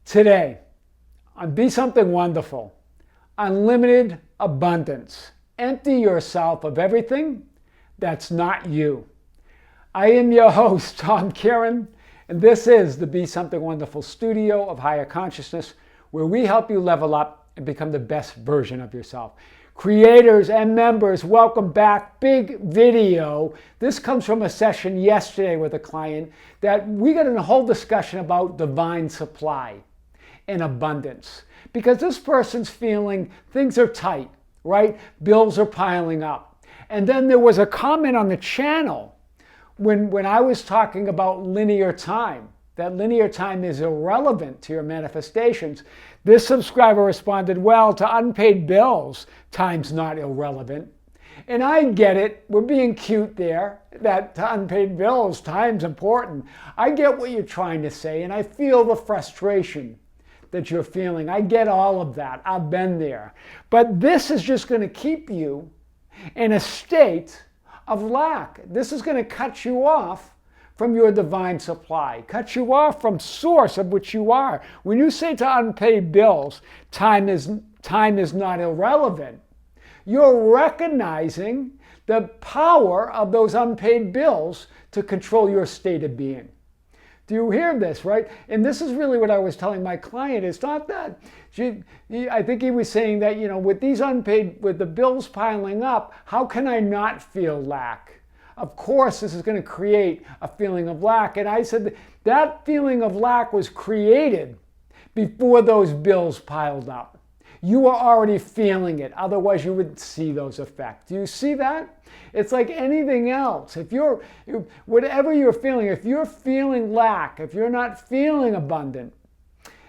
Today, on Be Something Wonderful, unlimited abundance. Empty yourself of everything that's not you. I am your host, Tom Kieran, and this is the Be Something Wonderful studio of higher consciousness, where we help you level up and become the best version of yourself. Creators and members, welcome back. Big video. This comes from a session yesterday with a client that we got in a whole discussion about divine supply and abundance. Because this person's feeling things are tight, right? Bills are piling up. And then there was a comment on the channel when I was talking about linear time, that linear time is irrelevant to your manifestations. This subscriber responded, well, to unpaid bills, time's not irrelevant. And I get it, we're being cute there, that to unpaid bills, time's important. I get what you're trying to say, and I feel the frustration that you're feeling. I get all of that, I've been there. But this is just going to keep you in a state of lack. This is going to cut you off from your divine supply, cut you off from source of which you are. When you say to unpaid bills, time is not irrelevant, you're recognizing the power of those unpaid bills to control your state of being. Do you hear this, right? And this is really what I was telling my client. It's not that, I think he was saying that, with these unpaid, with the bills piling up, how can I not feel lack? Of course, this is going to create a feeling of lack. And I said that feeling of lack was created before those bills piled up. You are already feeling it. Otherwise, you would see those effects. Do you see that? It's like anything else. Whatever you're feeling, if you're feeling lack, if you're not feeling abundant,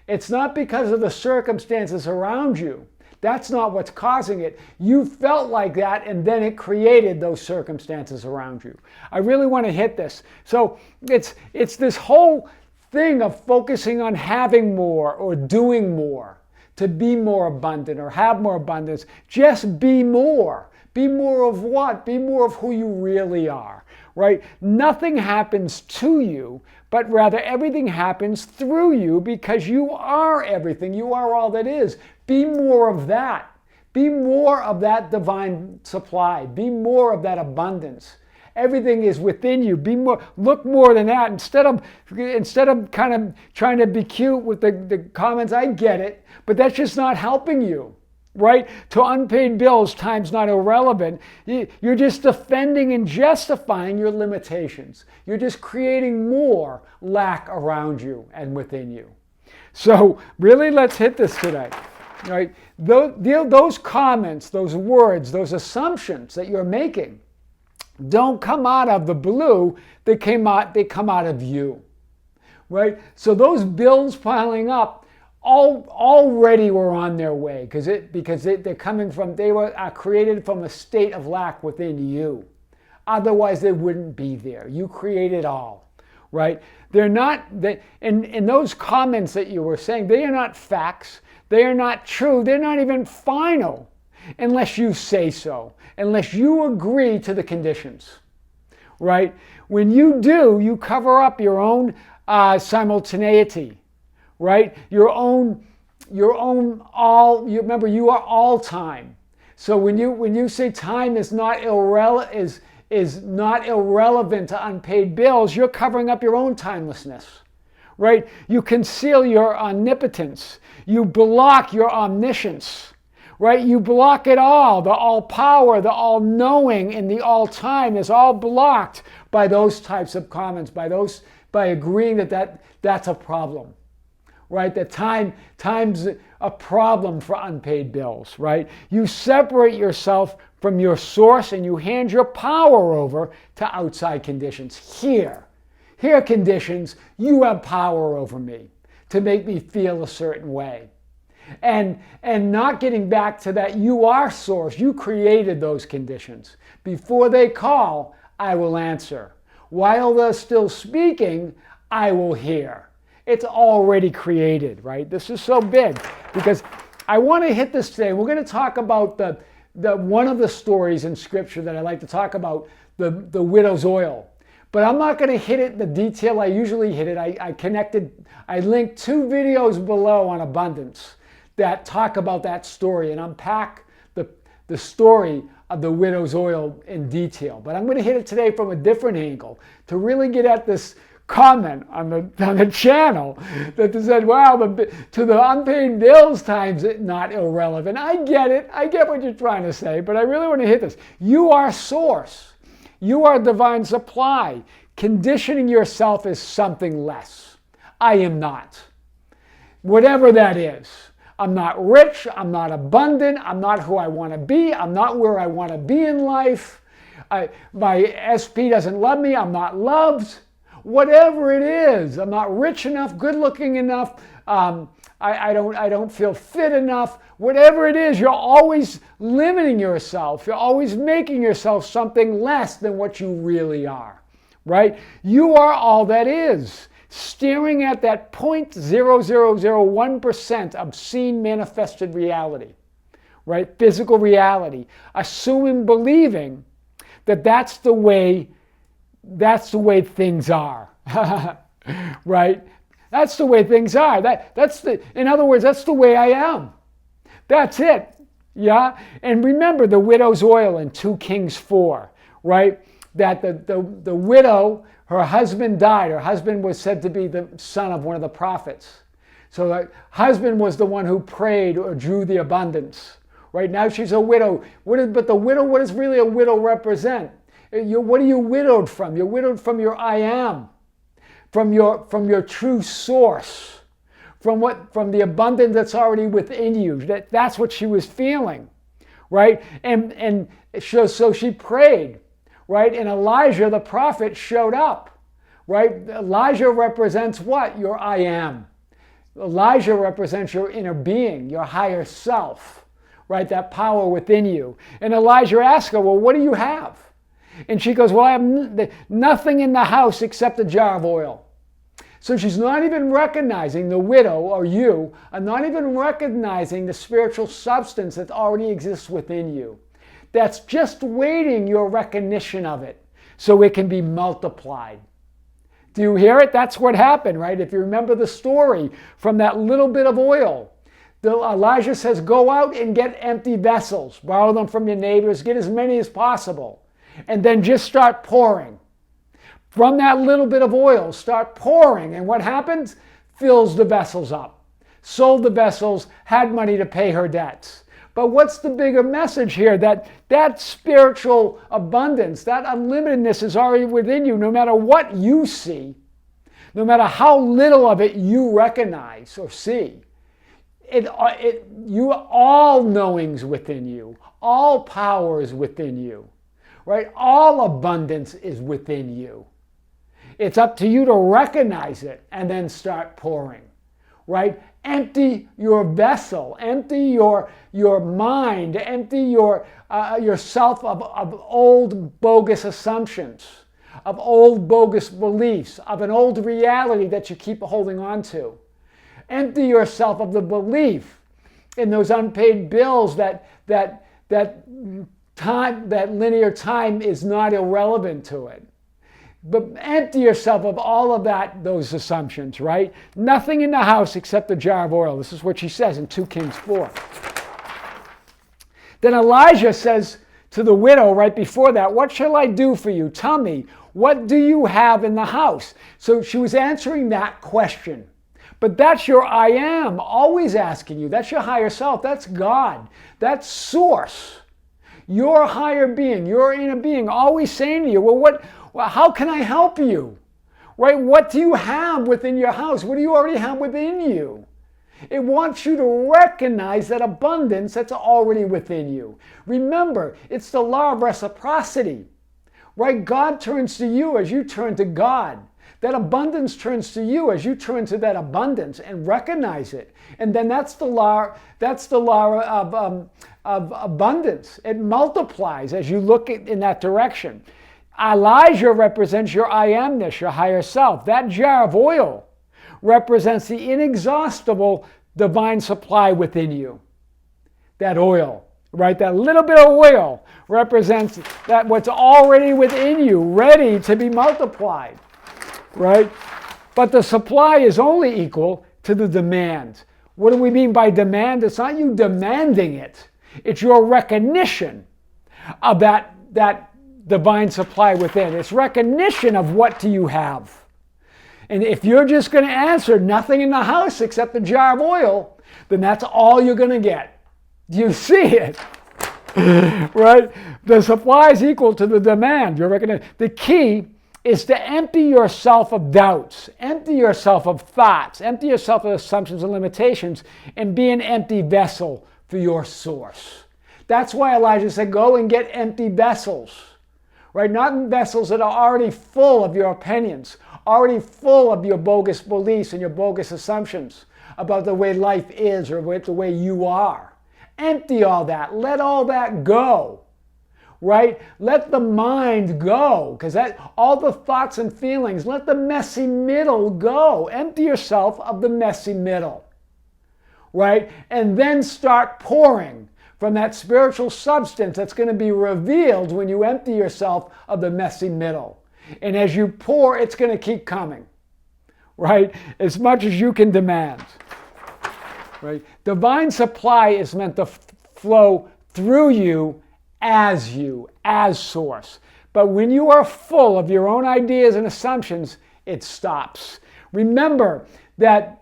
it's not because of the circumstances around you. That's not what's causing it. You felt like that, and then it created those circumstances around you. I really want to hit this. So it's this whole thing of focusing on having more or doing more to be more abundant or have more abundance. Just be more. Be more of what? Be more of who you really are, right? Nothing happens to you, but rather everything happens through you because you are everything. You are all that is. Be more of that. Be more of that divine supply. Be more of that abundance. Everything is within you. Be more. Look more than that. Instead of kind of trying to be cute with the comments, I get it, but that's just not helping you, right? To unpaid bills, time's not irrelevant. You're just defending and justifying your limitations. You're just creating more lack around you and within you. So really, let's hit this today. Right? Those comments, those words, those assumptions that you're making don't come out of the blue. They come out of you, right? So those bills piling up already were on their way because they're coming from, they were created from a state of lack within you. Otherwise, they wouldn't be there. You create it all, right? They're not, in those comments that you were saying, they are not facts. They are not true. They're not even final unless you say so, unless you agree to the conditions, right? When you do, you cover up your own simultaneity, right? Remember, you are all time. So when you say time is not irrelevant to unpaid bills, you're covering up your own timelessness. Right? You conceal your omnipotence. You block your omniscience. Right? You block it all. The all-power, the all-knowing, and the all-time is all blocked by those types of comments, by agreeing that that's a problem. Right? That time's a problem for unpaid bills. Right? You separate yourself from your source and you hand your power over to outside conditions. Here conditions, you have power over me to make me feel a certain way. And not getting back to that you are source. You created those conditions. Before they call, I will answer. While they're still speaking, I will hear. It's already created, right? This is so big because I want to hit this today. We're going to talk about the one of the stories in Scripture that I like to talk about, the widow's oil. But I'm not going to hit it in the detail I usually hit it. I linked 2 videos below on abundance that talk about that story and unpack the story of the widow's oil in detail. But I'm going to hit it today from a different angle to really get at this comment on the channel that said, wow, to the unpaid bills times it not irrelevant. I get it. I get what you're trying to say, but I really want to hit this. You are source. You are divine supply. Conditioning yourself as something less. I am not. Whatever that is. I'm not rich. I'm not abundant. I'm not who I want to be. I'm not where I want to be in life. My SP doesn't love me. I'm not loved. Whatever it is, I'm not rich enough, good looking enough, I don't feel fit enough. Whatever it is, you're always limiting yourself. You're always making yourself something less than what you really are, right? You are all that is. Staring at that 0.0001% obscene manifested reality, right? Physical reality. Assuming, believing that that's the way things are, right? That's the way things are. In other words, that's the way I am. That's it, yeah? And remember the widow's oil in 2 Kings 4, right? That the widow, her husband died. Her husband was said to be the son of one of the prophets. So the husband was the one who prayed or drew the abundance. Right now she's a widow. But the widow, what does really a widow represent? What are you widowed from? You're widowed from your I am, from your true source, from the abundance that's already within you. That's what she was feeling, right? And so she prayed, right? And Elijah the prophet showed up, right? Elijah represents what? Your I am. Elijah represents your inner being, your higher self, right? That power within you. And Elijah asked her, well, what do you have? And she goes, well, I have nothing in the house except a jar of oil. So she's not even recognizing, the widow or you are not even recognizing the spiritual substance that already exists within you. That's just waiting your recognition of it so it can be multiplied. Do you hear it? That's what happened, right? If you remember the story from that little bit of oil, Elijah says, go out and get empty vessels, borrow them from your neighbors, get as many as possible, and then just start pouring. From that little bit of oil, start pouring, and what happens? Fills the vessels up. Sold the vessels, had money to pay her debts. But what's the bigger message here? That spiritual abundance, that unlimitedness is already within you, no matter what you see, no matter how little of it you recognize or see. All knowing's within you. All power is within you. Right? All abundance is within you. It's up to you to recognize it and then start pouring. Right? Empty your vessel, empty your mind, empty yourself of old bogus assumptions, of old bogus beliefs, of an old reality that you keep holding on to. Empty yourself of the belief in those unpaid bills that linear time is not irrelevant to it. But empty yourself of all of those assumptions, right? Nothing in the house except a jar of oil. This is what she says in 2 Kings 4. Then Elijah says to the widow right before that, what shall I do for you? Tell me, what do you have in the house? So she was answering that question. But that's your I am, always asking you. That's your higher self. That's God. That's source. Your higher being, your inner being, always saying to you, well, how can I help you? Right? What do you have within your house? What do you already have within you? It wants you to recognize that abundance that's already within you. Remember, it's the law of reciprocity. Right? God turns to you as you turn to God. That abundance turns to you as you turn to that abundance and recognize it. And then that's the law of abundance. It multiplies as you look in that direction. Elijah represents your I amness, your higher self. That jar of oil represents the inexhaustible divine supply within you. That oil right? That little bit of oil represents that what's already within you, ready to be multiplied, right? But the supply is only equal to the demand. What do we mean by demand? It's not you demanding it. It's your recognition of that divine supply within. It's recognition of what do you have. And if you're just going to answer nothing in the house except a jar of oil, then that's all you're going to get. Do you see it? Right? The supply is equal to the demand. You're reckoning. The key is to empty yourself of doubts, empty yourself of thoughts, empty yourself of assumptions and limitations, and be an empty vessel for your source. That's why Elijah said, go and get empty vessels. Right? Not vessels that are already full of your opinions, already full of your bogus beliefs and your bogus assumptions about the way life is or the way you are. Empty all that. Let all that go. Right? Let the mind go, because all the thoughts and feelings, let the messy middle go. Empty yourself of the messy middle. Right? And then start pouring from that spiritual substance that's going to be revealed when you empty yourself of the messy middle. And as you pour, it's going to keep coming. Right? As much as you can demand. Right? Divine supply is meant to flow through you as source. But when you are full of your own ideas and assumptions, it stops. Remember that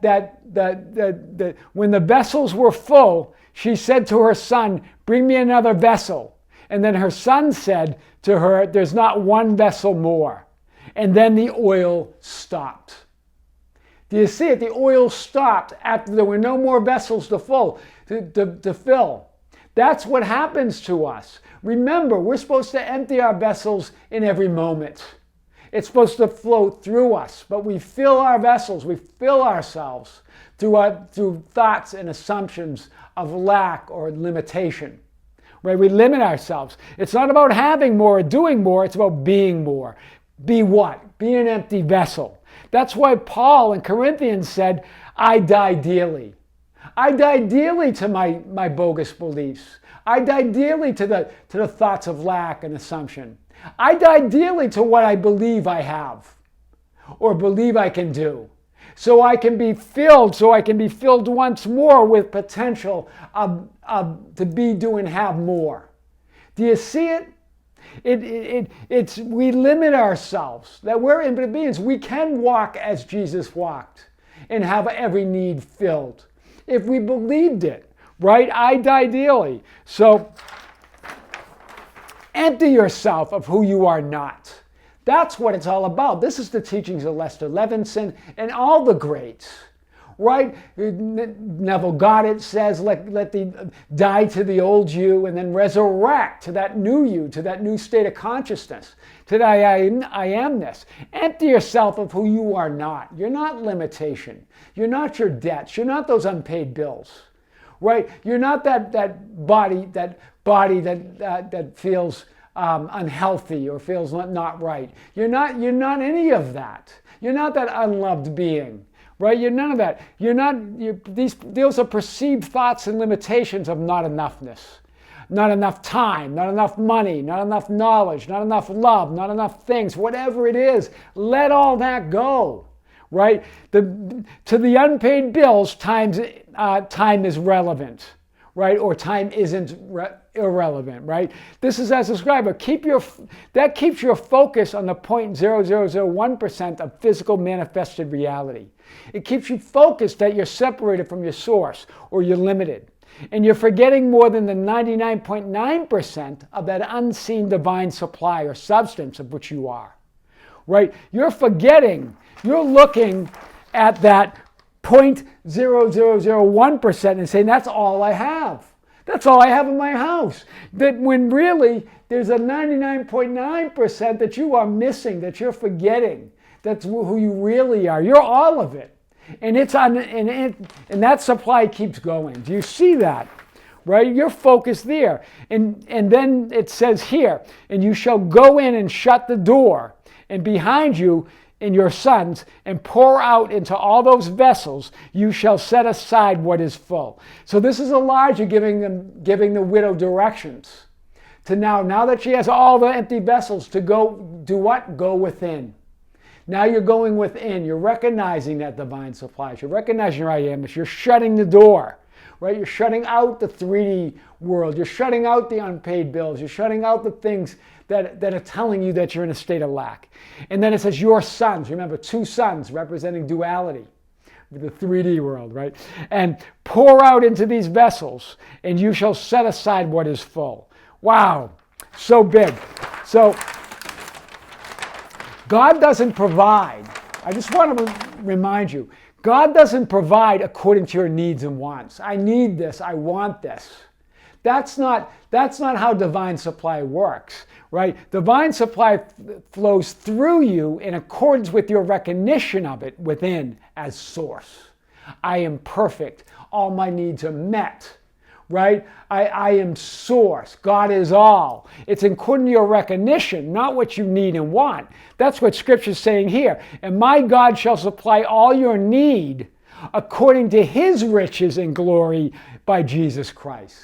when the vessels were full, she said to her son, bring me another vessel. And then her son said to her, there's not one vessel more. And then the oil stopped. Do you see it? The oil stopped after there were no more vessels to fill. That's what happens to us. Remember, we're supposed to empty our vessels in every moment. It's supposed to flow through us, but we fill our vessels, we fill ourselves through thoughts and assumptions of lack or limitation. Right? We limit ourselves. It's not about having more or doing more, it's about being more. Be what? Be an empty vessel. That's why Paul in Corinthians said, I die daily. I die daily to my bogus beliefs. I die daily to the thoughts of lack and assumption. I die daily to what I believe I have or believe I can do. So I can be filled once more with potential to be, do, and have more. Do you see it? It's we limit ourselves. That we're infinite beings. We can walk as Jesus walked and have every need filled. If we believed it, right? I die daily. So empty yourself of who you are not. That's what it's all about. This is the teachings of Lester Levinson and all the greats, right? Neville Goddard says, let the die to the old you and then resurrect to that new you, to that new state of consciousness, to that I amness. Empty yourself of who you are not. You're not limitation. You're not your debts. You're not those unpaid bills, right? You're not that body that feels unhealthy or feels not right. You're not any of that. You're not that unloved being. Right? You're none of that. Those are perceived thoughts and limitations of not enoughness. Not enough time, not enough money, not enough knowledge, not enough love, not enough things, whatever it is, let all that go. Right? To the unpaid bills, time is relevant. Right? Or time isn't irrelevant, right? This is as described. That keeps your focus on the 0.0001% of physical manifested reality. It keeps you focused that you're separated from your source or you're limited. And you're forgetting more than the 99.9% of that unseen divine supply or substance of which you are. Right? You're looking at that 0.0001% and saying, that's all I have. That's all I have in my house. That when really there's a 99.9% that you are missing, that you're forgetting. That's who you really are. You're all of it. And and that supply keeps going. Do you see that? Right? You're focused there. And then it says here, and you shall go in and shut the door. And behind you in your sons and pour out into all those vessels, you shall set aside what is full. So this is Elijah giving the widow directions to now that she has all the empty vessels, to go do what? Go within. Now you're going within. You're recognizing that divine supply. You're recognizing your I amness. You're shutting the door, right? You're shutting out the 3D world. You're shutting out the unpaid bills. You're shutting out the things that are telling you that you're in a state of lack. And then it says your sons. Remember, 2 sons representing duality with the 3D world, right? And pour out into these vessels, and you shall set aside what is full. Wow, so big. So God doesn't provide. I just want to remind you, God doesn't provide according to your needs and wants. I need this, I want this. That's not how divine supply works, right? Divine supply flows through you in accordance with your recognition of it within as source. I am perfect. All my needs are met, right? I am source. God is all. It's according to your recognition, not what you need and want. That's what Scripture is saying here. And my God shall supply all your need according to his riches and glory by Jesus Christ.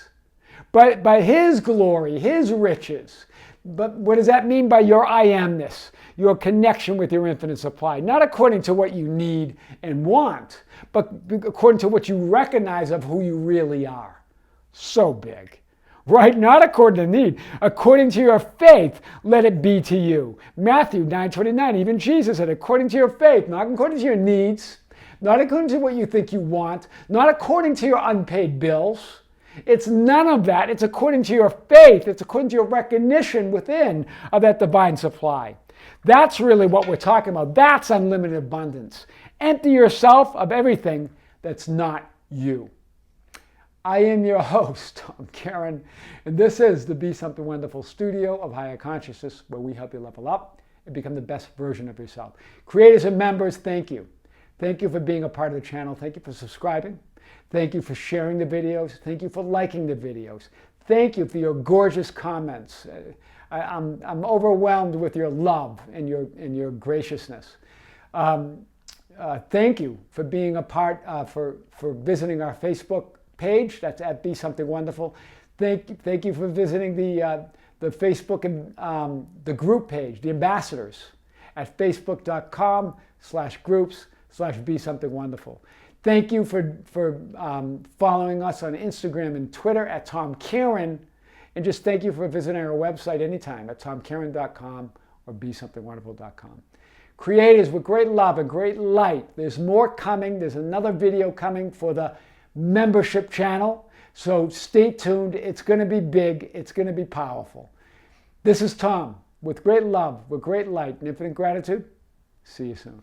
By his glory, his riches. But what does that mean by your I amness? Your connection with your infinite supply. Not according to what you need and want, but according to what you recognize of who you really are. So big. Right? Not according to need. According to your faith, let it be to you. Matthew 9:29, even Jesus said, according to your faith, not according to your needs, not according to what you think you want, not according to your unpaid bills. It's none of that. It's according to your faith. It's according to your recognition within of that divine supply. That's really what we're talking about. That's unlimited abundance. Empty yourself of everything that's not you. I am your host, Tom Karen, and this is the Be Something Wonderful studio of Higher Consciousness, where we help you level up and become the best version of yourself. Creators and members, thank you. Thank you for being a part of the channel. Thank you for subscribing. Thank you for sharing the videos. Thank you for liking the videos. Thank you for your gorgeous comments. I'm overwhelmed with your love and your graciousness. Thank you for being a part, for visiting our Facebook page. That's at Be Something Wonderful. Thank you for visiting the Facebook and the group page, the ambassadors, at facebook.com/groups/Be Something Wonderful. Thank you for following us on Instagram and Twitter at Tom Karen. And just thank you for visiting our website anytime at tomkaren.com or besomethingwonderful.com. Creators, with great love and great light, there's more coming. There's another video coming for the membership channel. So stay tuned. It's going to be big. It's going to be powerful. This is Tom with great love, with great light and infinite gratitude. See you soon.